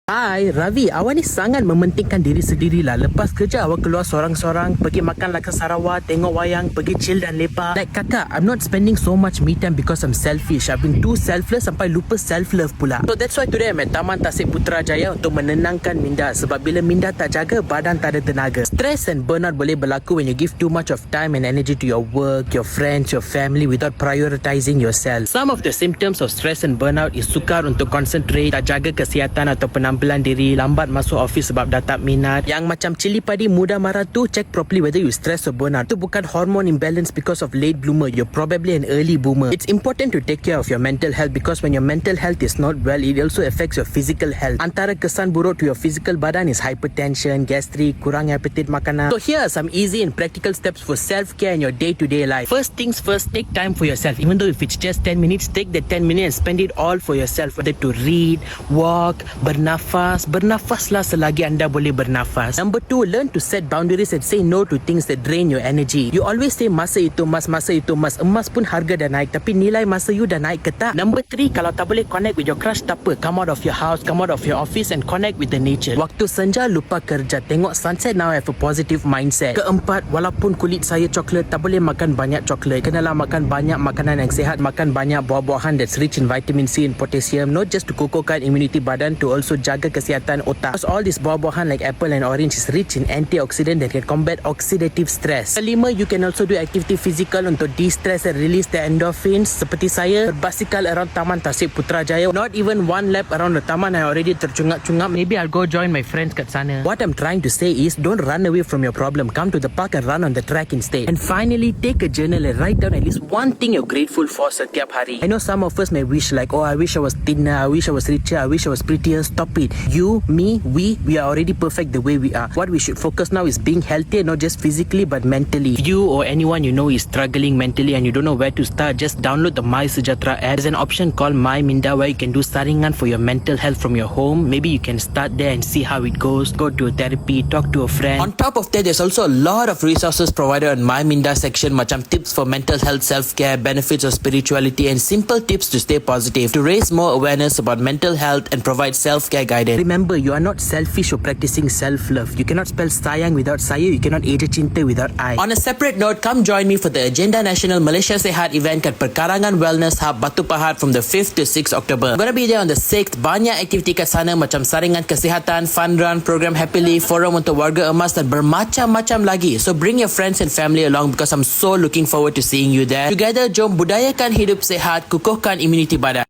Hai, Ravi, awak ni sangat mementingkan diri sendirilah. Lepas kerja awak keluar sorang-sorang, pergi makan laksa Sarawak, tengok wayang, pergi chill dan lepak. Like kakak, I'm not spending so much me time because I'm selfish. I've been too selfless sampai lupa self-love pula. So that's why today I'm at Taman Tasik Putrajaya untuk menenangkan minda. Sebab bila minda tak jaga, badan tak ada tenaga. Stress and burnout boleh berlaku when you give too much of time and energy to your work, your friends, your family without prioritizing yourself. Some of the symptoms of stress and burnout is sukar untuk concentrate, tak jaga kesihatan atau penampilan diri, lambat masuk office sebab dah tak minat. Yang macam cili padi mudah marah tu, check properly whether you stress or burnout. Itu bukan hormone imbalance because of late bloomer. You're probably an early boomer. It's important to take care of your mental health because when your mental health is not well, it also affects your physical health. Antara kesan buruk to your physical badan is hypertension, gastric, kurang appetite makanan. So here are some easy and practical steps for self-care in your day-to-day life. First things first, take time for yourself. Even though if it's just 10 minutes, take that 10 minutes and spend it all for yourself. Whether to read, walk, bernafaslah selagi anda boleh bernafas. Number 2, learn to set boundaries and say no to things that drain your energy. You always say masa itu mas. Emas pun harga dah naik, tapi nilai masa you dah naik ke tak? Number 3, kalau tak boleh connect with your crush, tak apa. Come out of your house, come out of your office and connect with the nature. Waktu senja lupa kerja, tengok sunset, now have a positive mindset. Keempat, walaupun kulit saya coklat, tak boleh makan banyak coklat. Kenalah makan banyak makanan yang sihat, makan banyak buah-buahan that's rich in vitamin C and potassium, not just to kukuhkan imuniti badan, to also jaga kesihatan otak. Because all these buah-buahan like apple and orange is rich in antioxidant that can combat oxidative stress. Kelima, you can also do activity physical untuk de-stress and release the endorphins. Seperti saya, berbasikal around Taman Tasik Putrajaya. Not even one lap around the taman, I already tercungap-cungap. Maybe I'll go join my friends kat sana. What I'm trying to say is, don't run away from your problem. Come to the park and run on the track instead. And finally, take a journal and write down at least one thing you're grateful for setiap hari. I know some of us may wish like, oh, I wish I was thinner, I wish I was richer, I wish I was prettier. Stop it. You, me, we are already perfect the way we are. What we should focus now is being healthier, not just physically but mentally. If you or anyone you know is struggling mentally and you don't know where to start, just download the MySejahtera app. There's an option called MyMinda where you can do saringan for your mental health from your home. Maybe you can start there and see how it goes. Go to a therapy, talk to a friend. On top of that, there's also a lot of resources provided on MyMinda section, macam tips for mental health, self-care, benefits of spirituality and simple tips to stay positive, to raise more awareness about mental health and provide self-care guidance. Remember, you are not selfish or practicing self-love. You cannot spell sayang without saya. You cannot cinta without I. On a separate note, come join me for the Agenda Nasional Malaysia Sihat event at Pekarangan Wellness Hub, Batu Pahat from the 5th to 6th October. I'm gonna be there on the 6th. Banyak aktiviti kat sana macam saringan kesihatan, fun run, program Happily, forum untuk warga emas dan bermacam-macam lagi. So bring your friends and family along because I'm so looking forward to seeing you there. Together, jom budayakan hidup sihat, kukuhkan imuniti badan.